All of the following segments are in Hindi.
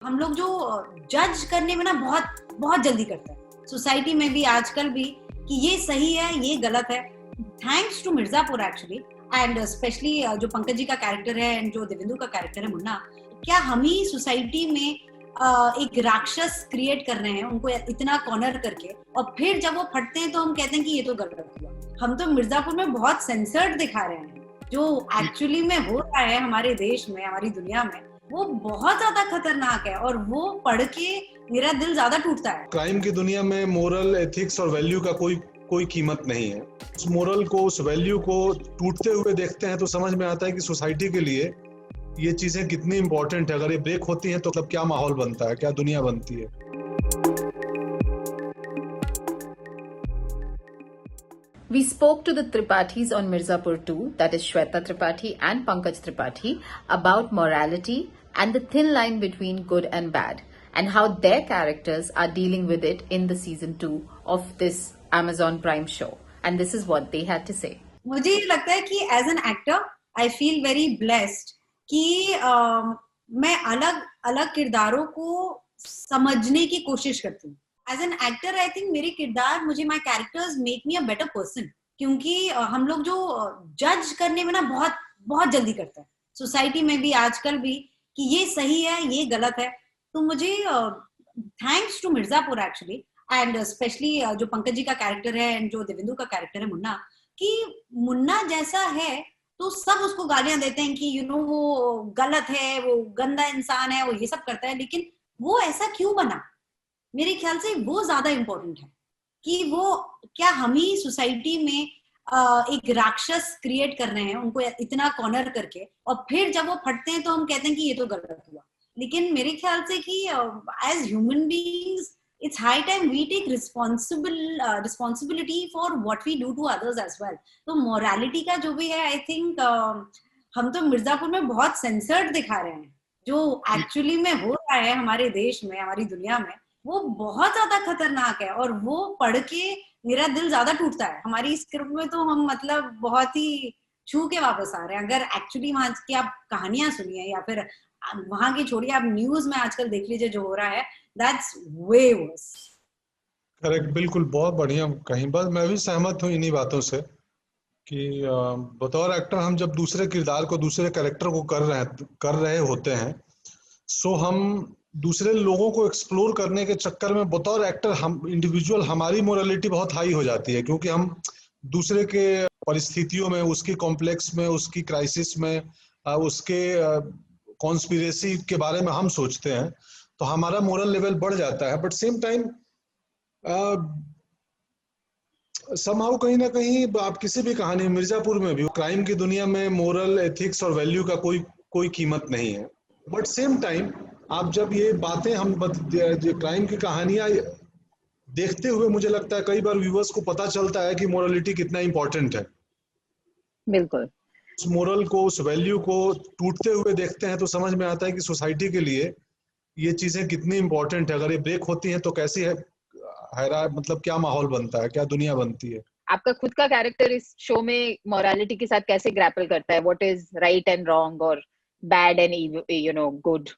हम लोग जो जज करने में ना बहुत बहुत जल्दी करते हैं सोसाइटी में भी आजकल भी कि ये सही है ये गलत है. Thanks to Mirzapur actually and specially जो पंकज जी का कैरेक्टर है एंड जो देवेंदु का कैरेक्टर है मुन्ना, क्या हम ही सोसाइटी में एक राक्षस क्रिएट कर रहे हैं उनको इतना कॉर्नर करके, और फिर जब वो फटते हैं तो हम कहते हैं कि ये तो गलत हुआ. हम तो मिर्जापुर में बहुत सेंसर्ड दिखा रहे हैं. जो एक्चुअली में हो रहा है हमारे देश में, हमारी दुनिया में, वो बहुत ज्यादा खतरनाक है और वो पढ़ के मेरा दिल ज्यादा टूटता है. क्राइम की दुनिया में मोरल, एथिक्स और वैल्यू का कोई कीमत नहीं है. उस मोरल को, उस वैल्यू को टूटते हुए देखते हैं तो समझ में आता है कि सोसाइटी के लिए ये चीजें कितनी इंपॉर्टेंट है. अगर ये ब्रेक होती हैं तो तब क्या माहौल बनता है, क्या दुनिया बनती है. We spoke to the Tripathis on Mirzapur 2, that is Shweta Tripathi and Pankaj Tripathi, about morality and the thin line between good and bad, and how their characters are dealing with it in the season 2 of this Amazon Prime show. And this is what they had to say. मुझे ये लगता है कि as an actor I feel very blessed कि मैं अलग अलग किरदारों को समझने की कोशिश करती हूँ. As an actor I think मेरे किरदार, मुझे my characters make me a better person, क्योंकि हम लोग जो जज करने में ना बहुत बहुत जल्दी करते हैं सोसाइटी में भी आजकल भी कि ये सही है ये गलत है. तो मुझे thanks to Mirzapur actually and specially जो पंकज जी का कैरेक्टर है एंड जो देवेंदु का कैरेक्टर है मुन्ना, कि मुन्ना जैसा है तो सब उसको गालियां देते हैं कि वो गलत है, वो गंदा इंसान है, वो ये सब करता है, लेकिन वो ऐसा क्यों बना. मेरे ख्याल से वो ज्यादा इम्पोर्टेंट है कि वो क्या हम ही सोसाइटी में एक राक्षस क्रिएट कर रहे हैं उनको इतना कॉर्नर करके, और फिर जब वो फटते हैं तो हम कहते हैं कि ये तो गलत हुआ. लेकिन मेरे ख्याल से कि as human beings it's high time we take responsibility for what we do to others as well. तो मोरालिटी का जो भी है, आई थिंक हम तो मिर्जापुर में बहुत सेंसर्ड दिखा रहे हैं. जो एक्चुअली में हो रहा है हमारे देश में, हमारी दुनिया में, वो बहुत ज्यादा खतरनाक है और वो पढ़ के मेरा दिल ज्यादा टूटता है. हमारी स्क्रिप्ट में तो हम मतलब बहुत ही छू के वापस आ रहे हैं. अगर एक्चुअली वहां की आप कहानियां सुनिए या फिर वहां की छोड़िए, आप न्यूज में आजकल देख लीजिए जो हो रहा है, दैट्स वे वर्स. करेक्ट, बिल्कुल, बहुत बढ़िया कहीं. बस मैं भी सहमत हूँ इन्हीं बातों से कि बतौर एक्टर हम जब दूसरे किरदार को, दूसरे कैरेक्टर को कर रहे होते हैं, सो हम दूसरे लोगों को एक्सप्लोर करने के चक्कर में बतौर एक्टर हम इंडिविजुअल, हमारी मोरालिटी बहुत हाई हो जाती है, क्योंकि हम दूसरे के परिस्थितियों में, उसकी कॉम्प्लेक्स में, उसकी क्राइसिस में, उसके कॉन्स्पिरेसी के बारे में हम सोचते हैं, तो हमारा मोरल लेवल बढ़ जाता है. बट सेम टाइम समहाउ कहीं ना कहीं आप किसी भी कहानी, मिर्जापुर में भी क्राइम की दुनिया में मोरल, एथिक्स और वैल्यू का कोई कीमत नहीं है. बट सेम टाइम आप जब ये बातें, हम क्राइम की कहानियां देखते हुए, मुझे लगता है कई बार व्यूअर्स को पता चलता है कि मोरालिटी कितना इंपॉर्टेंट है. बिल्कुल. उस मोरल को, उस वैल्यू को टूटते हुए देखते हैं तो समझ में आता है कि सोसाइटी के लिए ये चीजें कितनी इंपॉर्टेंट है. अगर ये ब्रेक होती हैं तो कैसी है, मतलब क्या माहौल बनता है, क्या दुनिया बनती है. आपका खुद का कैरेक्टर इस शो में मोरालिटी के साथ कैसे ग्रैपल करता है? What is right and wrong और बैड एंड गुड?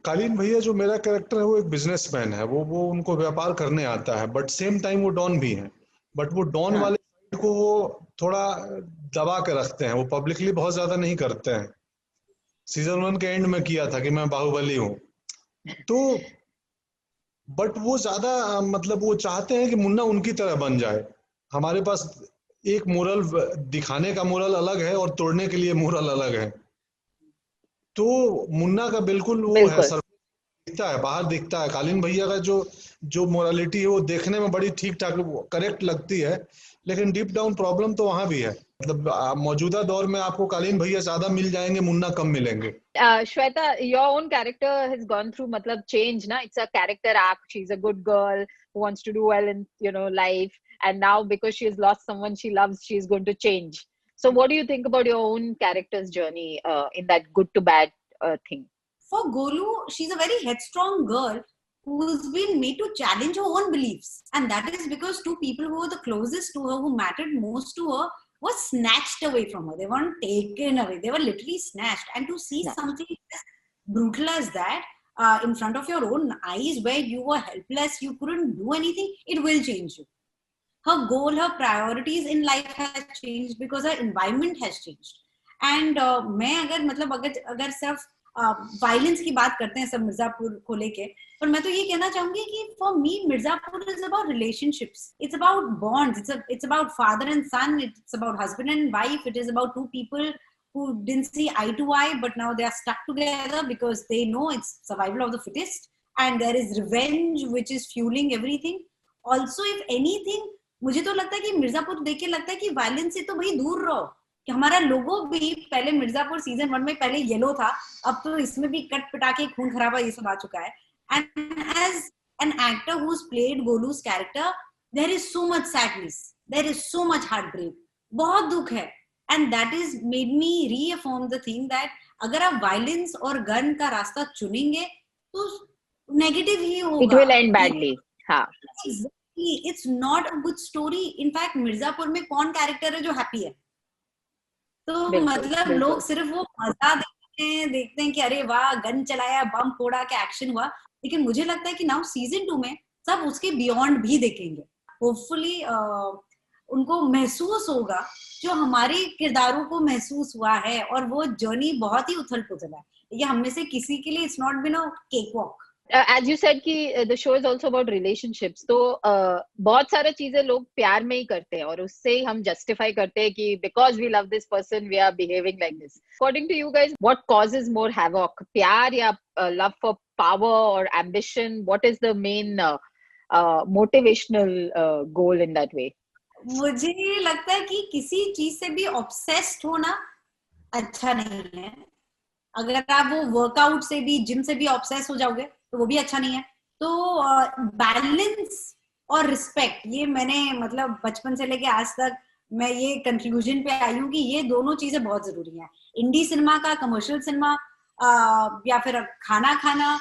कालीन भैया जो मेरा कैरेक्टर है वो एक बिजनेसमैन है. वो उनको व्यापार करने आता है, बट सेम टाइम वो डॉन भी है. बट वो डॉन वाले साइड को वो थोड़ा दबा के रखते हैं, वो पब्लिकली बहुत ज्यादा नहीं करते हैं. सीजन 1 के एंड में किया था कि मैं बाहुबली हूँ, तो बट वो ज्यादा मतलब वो चाहते हैं कि मुन्ना उनकी तरह बन जाए. हमारे पास एक मोरल, दिखाने का मोरल अलग है और तोड़ने के लिए मोरल अलग है. तो मुन्ना का बिल्कुल वो है, दिखता है, बाहर दिखता है. कालीन भैया का जो मोरालिटी है वो देखने में बड़ी ठीक ठाक, करेक्ट लगती है, लेकिन डीप डाउन प्रॉब्लम तो वहां भी है. मतलब मौजूदा दौर में आपको कालीन भैया ज्यादा मिल जाएंगे, मुन्ना कम मिलेंगे. Shweta, your own character has gone through change, na? It's a character arc. She's a good girl who wants to do well in life, and now because she has lost someone she loves, she's going to change. So what do you think about your own character's journey in that good to bad thing? For Golu, she's a very headstrong girl who's been made to challenge her own beliefs, and that is because two people who were the closest to her, who mattered most to her, were snatched away from her. They weren't taken away, they were literally snatched. And to see something as brutal as that, in front of your own eyes where you were helpless, you couldn't do anything, it will change you. Her goal, her priorities in life has changed because her environment has changed. And मैं अगर सिर्फ वायलेंस की बात करते हैं सब मिर्जापुर को लेके, पर मैं तो ये कहना चाहूंगी कि for me Mirzapur is about relationships, it's about bonds, it's about father and son, it's about husband and wife, it is about two people who didn't see eye to eye, but now they are stuck together because they know it's survival of the fittest, and there is revenge which is fueling everything. Also, if anything, मुझे तो लगता है कि मिर्जापुर देख के लगता है कि वायलेंस से तो भाई दूर रहो, कि हमारा लोगो भी पहले मिर्जापुर सीजन 1 में पहले येलो था, अब तो इसमें भी कट पिटा के खून खराबा ये सब आ चुका है. And as an actor who's played Golu's character, there is so much sadness, there is so much heartbreak, बहुत दुख है. And that is made me reaffirm the thing that अगर आप violence और gun का रास्ता चुनेंगे तो negative ही होगा. It will end badly. हाँ. Exactly. It's not a good story. In fact, Mirzapur में कौन character है जो happy है? तो मतलब लोग सिर्फ वो मजा देखते हैं कि अरे वाह गन चलाया, बम फोड़ा के एक्शन हुआ, लेकिन मुझे लगता है कि नाउ सीजन 2 में सब उसके बियॉन्ड भी देखेंगे. होपफुली उनको महसूस होगा जो हमारे किरदारों को महसूस हुआ है, और वो जर्नी बहुत ही उथल पुथल है. ये हम में से किसी के लिए it's not been a cake walk. As you said कि the show is also about relationships, तो बहुत सारे चीजें लोग प्यार में ही करते हैं और उससे ही हम justify करते हैं कि because we love this person we are behaving like this. According to you guys, what causes more havoc? प्यार या love for power or ambition? What is the main motivational goal in that way? मुझे लगता है कि किसी चीज से भी ऑब्सेस्ड होना अच्छा नहीं है. अगर आप वो वर्कआउट से भी, जिम से भी ऑब्सेस हो जाओगे तो वो भी अच्छा नहीं है. तो बैलेंस और रिस्पेक्ट, ये मैंने मतलब बचपन से लेके आज तक मैं ये कंक्लूजन पे आई हूँ कि ये दोनों चीजें बहुत जरूरी हैं. इंडी सिनेमा का, कमर्शियल सिनेमा, या फिर खाना खाना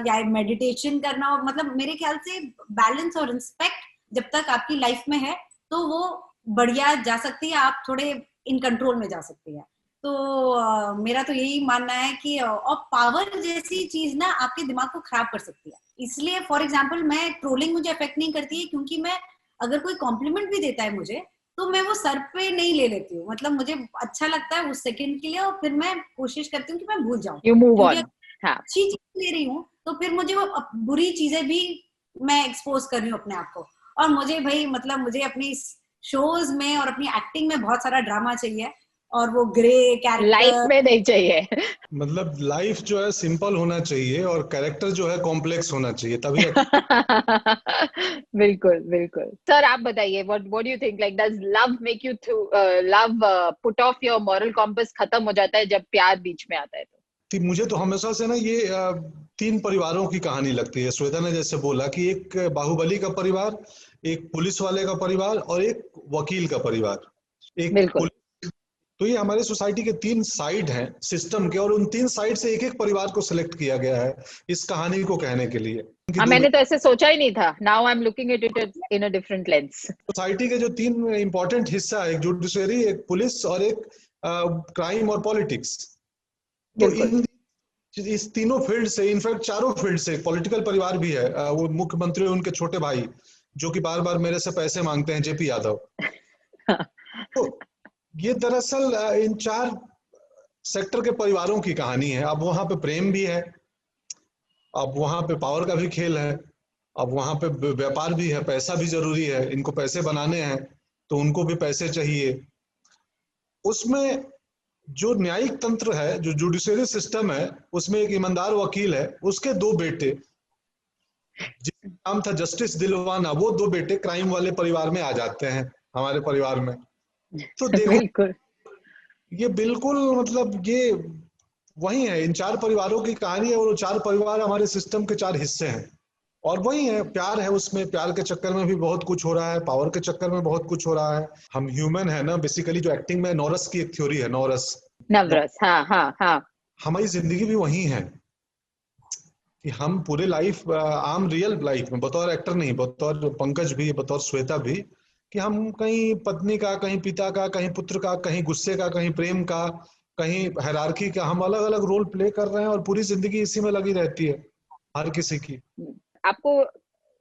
या मेडिटेशन करना, मतलब मेरे ख्याल से बैलेंस और रिस्पेक्ट जब तक आपकी लाइफ में है तो वो बढ़िया जा सकती है, आप थोड़े इन कंट्रोल में जा सकती है. तो मेरा तो यही मानना है कि और पावर जैसी चीज ना आपके दिमाग को खराब कर सकती है. इसलिए फॉर एग्जांपल मैं ट्रोलिंग मुझे अफेक्ट नहीं करती है, क्योंकि मैं अगर कोई कॉम्प्लीमेंट भी देता है मुझे तो मैं वो सर पे नहीं ले लेती हूँ. मतलब मुझे अच्छा लगता है उस सेकंड के लिए और फिर मैं कोशिश करती हूँ कि मैं भूल जाऊँ. अच्छी चीज ले रही हूँ तो फिर मुझे वो बुरी चीजें भी मैं एक्सपोज कर रही हूँ अपने आप को. और मुझे भाई मतलब मुझे अपनी शोज में और अपनी एक्टिंग में बहुत सारा ड्रामा चाहिए और वो ग्रे कैरेक्टर लाइफ में नहीं चाहिए. मतलब लाइफ जो है सिंपल होना चाहिए और कैरेक्टर जो है कॉम्प्लेक्स होना चाहिए, तभी बिल्कुल बिल्कुल. सर आप बताइए, what do you think, like does love make you to love put off your moral compass खत्म हो जाता है जब प्यार बीच में आता है? तो मुझे तो हमेशा से ना ये 3 परिवारों की कहानी लगती है. श्वेता ने जैसे बोला कि एक बाहुबली का परिवार, एक पुलिस वाले का परिवार और एक वकील का परिवार. एक तो ये हमारे सोसाइटी के 3 साइड हैं सिस्टम के, और उन 3 साइड से एक परिवार को सिलेक्ट किया गया है इस कहानी को कहने के लिए. मैंने तो ऐसे सोचा ही नहीं था. Now I am looking at it in a different lens. Society के जो 3 इंपॉर्टेंट हिस्सा है, एक जुडिशरी, एक पुलिस और एक क्राइम और पॉलिटिक्स. तो इस तीनों फील्ड से, इनफैक्ट 4 फील्ड से, पॉलिटिकल परिवार भी है. वो मुख्यमंत्री, उनके छोटे भाई जो कि बार बार मेरे से पैसे मांगते हैं, जेपी यादव. तो ये दरअसल इन 4 सेक्टर के परिवारों की कहानी है. अब वहां पे प्रेम भी है, अब वहां पे पावर का भी खेल है, अब वहां पे व्यापार भी है, पैसा भी जरूरी है. इनको पैसे बनाने हैं तो उनको भी पैसे चाहिए. उसमें जो न्यायिक तंत्र है, जो जुडिशरी सिस्टम है, उसमें एक ईमानदार वकील है, उसके 2 बेटे, जिसका नाम था जस्टिस दिलवाना, वो 2 बेटे क्राइम वाले परिवार में आ जाते हैं हमारे परिवार में. तो देखो ये बिल्कुल मतलब ये वही है, इन 4 परिवारों की कहानी है और वो 4 परिवार हमारे सिस्टम के 4 हिस्से हैं. और वही है, प्यार है उसमें, प्यार के चक्कर में भी बहुत कुछ हो रहा है, पावर के चक्कर में बहुत कुछ हो रहा है. हम ह्यूमन है ना बेसिकली. जो एक्टिंग में नवरस की एक थ्योरी है, नवरस, हाँ. हमारी जिंदगी भी वही है कि हम पूरे लाइफ, आम रियल लाइफ में, बतौर एक्टर नहीं, बतौर पंकज भी, बतौर श्वेता भी, कि हम कहीं पत्नी का, कहीं पिता का, कहीं पुत्र का, कहीं गुस्से का, कहीं प्रेम का, कहीं हायरार्की का, हम अलग अलग रोल प्ले कर रहे हैं और पूरी जिंदगी इसी में लगी रहती है हर किसी की। आपको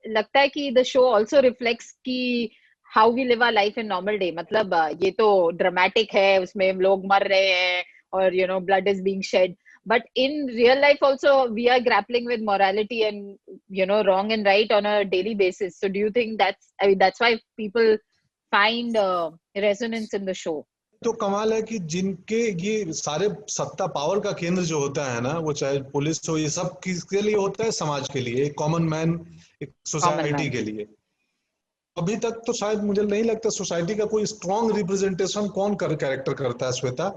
लगता है कि द शो ऑल्सो रिफ्लेक्ट्स कि how we live our life in normal day? मतलब ये तो ड्रामेटिक है, उसमें लोग मर रहे हैं और you know blood is being shed, but in real life also we are grappling with morality and you know wrong and right on a daily basis. So do you think that's why people find resonance in the show? तो कमाल है कि जिनके ये सारे सत्ता पावर का केंद्र जो होता है ना, वो चाहे पुलिस हो, ये सब किसके लिए होता है? समाज के लिए, एक कॉमन मैन, एक सोसाइटी के लिए। अभी तक तो शायद मुझे नहीं लगता सोसाइटी का कोई स्ट्रॉन्ग रिप्रेजेंटेशन कौन कैरेक्टर करता है श्वेता?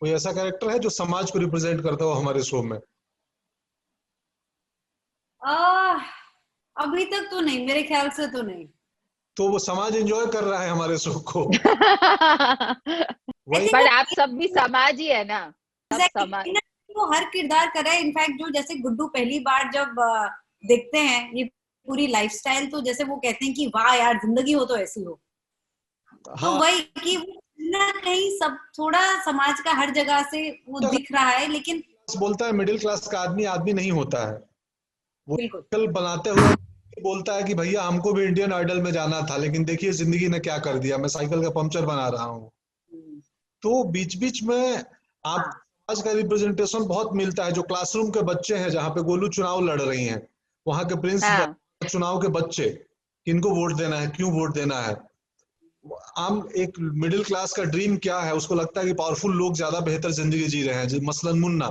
कोई ऐसा कैरेक्टर है जो समाज को रिप्रेजेंट करता हो हमारे शो में? अभी तक तो नहीं, मेरे ख्याल से तो नहीं। तो वो समाज एंजॉय कर रहा है हमारे शो को। वही, पर आप सब भी समाज ही है ना, समाज वो हर किरदार कर रहा है। इनफैक्ट जो जैसे गुड्डू पहली बार जब देखते हैं ये पूरी लाइफस्टाइल, तो जैसे वो कहते हैं कि वाह यार जिंदगी हो तो ऐसी हो। हाँ। तो वही कि ना कहीं सब थोड़ा समाज का हर जगह से वो दिख रहा है, लेकिन बोलता है मिडिल क्लास का आदमी नहीं होता है। वो कल बनाते हुए बोलता है कि भैया हमको भी इंडियन आइडल में जाना था, लेकिन देखिए जिंदगी ने क्या कर दिया, मैं साइकिल का पंक्चर बना रहा हूँ। तो बीच बीच में आप समाज का रिप्रेजेंटेशन बहुत मिलता है। जो क्लासरूम के बच्चे हैं, जहाँ पे गोलू चुनाव लड़ रही हैं, वहां के प्रिंस चुनाव के बच्चे, किनको वोट देना है, क्यों वोट देना है। आम एक मिडिल क्लास का ड्रीम क्या है? उसको लगता है कि पावरफुल लोग ज्यादा बेहतर जिंदगी जी रहे हैं, मसलन मुन्ना।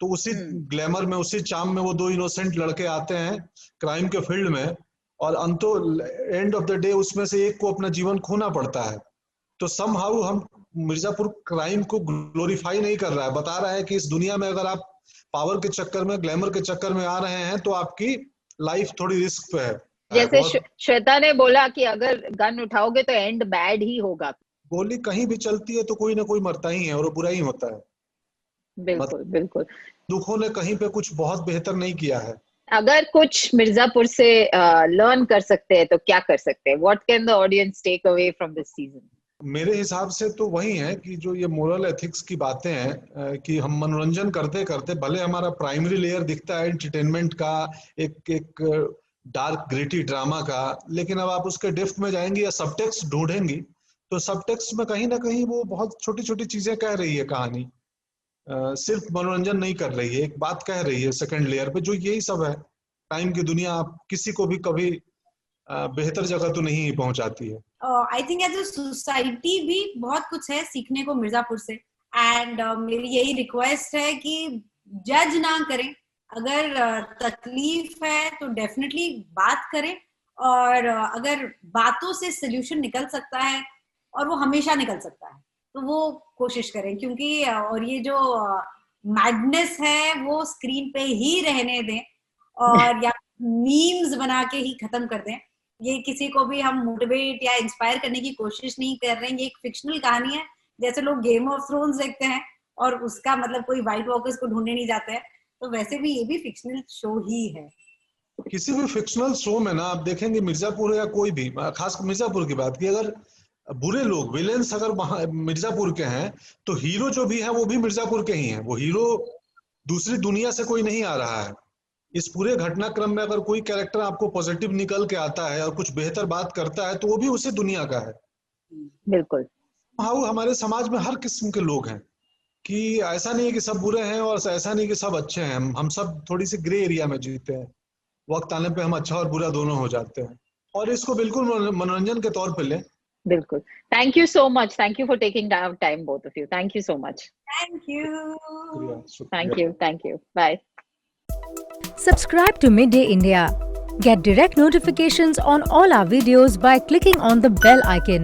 तो उसी ग्लैमर में, उसी चार्म में वो दो इनोसेंट लड़के आते हैं क्राइम के फील्ड में, और अंतो एंड ऑफ द डे उसमें से एक को अपना जीवन खोना पड़ता है। तो समहाउ हम मिर्जापुर क्राइम को ग्लोरीफाई नहीं कर रहा है, बता रहा है कि इस दुनिया में अगर आप पावर के चक्कर में, ग्लैमर के चक्कर में आ रहे हैं तो आपकी लाइफ थोड़ी रिस्क पे है। जैसे श्वेता ने बोला कि अगर गन उठाओगे तो एंड बैड ही होगा। गोली कहीं भी चलती है तो कोई ना कोई मरता ही है और वो बुरा ही होता है। बिल्कुल बिल्कुल। दुखों ने कहीं पे कुछ बहुत बेहतर नहीं किया है। अगर कुछ मिर्जापुर से लर्न कर सकते हैं तो क्या कर सकते हैं? What can the audience take away from this season? मेरे हिसाब से तो वही है कि जो ये मोरल एथिक्स की बातें हैं, कि हम मनोरंजन करते करते, भले हमारा प्राइमरी लेयर दिखता है एंटरटेनमेंट का, एक डार्क ग्रिटी ड्रामा का, लेकिन अब आप उसके डेप्थ में जाएंगी या सबटेक्स्ट ढूंढेंगी तो सबटेक्स्ट में कहीं ना कहीं वो बहुत छोटी छोटी चीजें कह रही है कहानी। सिर्फ मनोरंजन नहीं कर रही है, एक बात कह रही है सेकंड लेयर पे, जो यही सब है। टाइम की दुनिया आप किसी को भी कभी बेहतर जगह तो नहीं पहुंचाती है। I think as a society भी बहुत कुछ है सीखने को मिर्जापुर से। एंड मेरी यही रिक्वेस्ट है कि जज ना करें, अगर तकलीफ है तो डेफिनेटली बात करें, और अगर बातों से सोल्यूशन निकल सकता है और वो हमेशा निकल सकता है तो वो कोशिश करें, क्योंकि और ये जो मैडनेस है वो स्क्रीन पे ही रहने दें और या मीम्स बना के ही खत्म कर दें। ये किसी को भी हम मोटिवेट या इंस्पायर करने की कोशिश नहीं कर रहे हैं। ये एक फिक्शनल कहानी है, जैसे लोग गेम ऑफ थ्रोन्स देखते हैं और उसका मतलब कोई व्हाइट वॉकर्स को ढूंढने नहीं जाते हैं, तो वैसे भी ये भी फिक्शनल शो ही है। किसी भी फिक्शनल शो में ना आप देखेंगे, मिर्जापुर या कोई भी, खास मिर्जापुर की बात की, अगर बुरे लोग, विलेंस अगर मिर्जापुर के हैं तो हीरो जो भी है वो भी मिर्जापुर के ही हैं। वो हीरो दूसरी दुनिया से कोई नहीं आ रहा है। इस पूरे घटनाक्रम में अगर कोई कैरेक्टर आपको पॉजिटिव निकल के आता है और कुछ बेहतर बात करता है तो वो भी उसी दुनिया का है। बिल्कुल। हाँ, हमारे समाज में हर किस्म के लोग हैं, कि ऐसा नहीं है कि सब बुरे हैं और ऐसा नहीं कि सब अच्छे हैं। हम सब थोड़ी सी ग्रे एरिया में जीते हैं। वक्त आने पे हम अच्छा और बुरा दोनों हो जाते हैं, और इसको बिल्कुल मनोरंजन के तौर पे लें। बिल्कुल। Thank you so much. Thank you for taking time both of you. Thank you so much. Thank you. Thank you. Bye. Subscribe to Midday India. Get direct notifications on all our videos by clicking on the bell icon.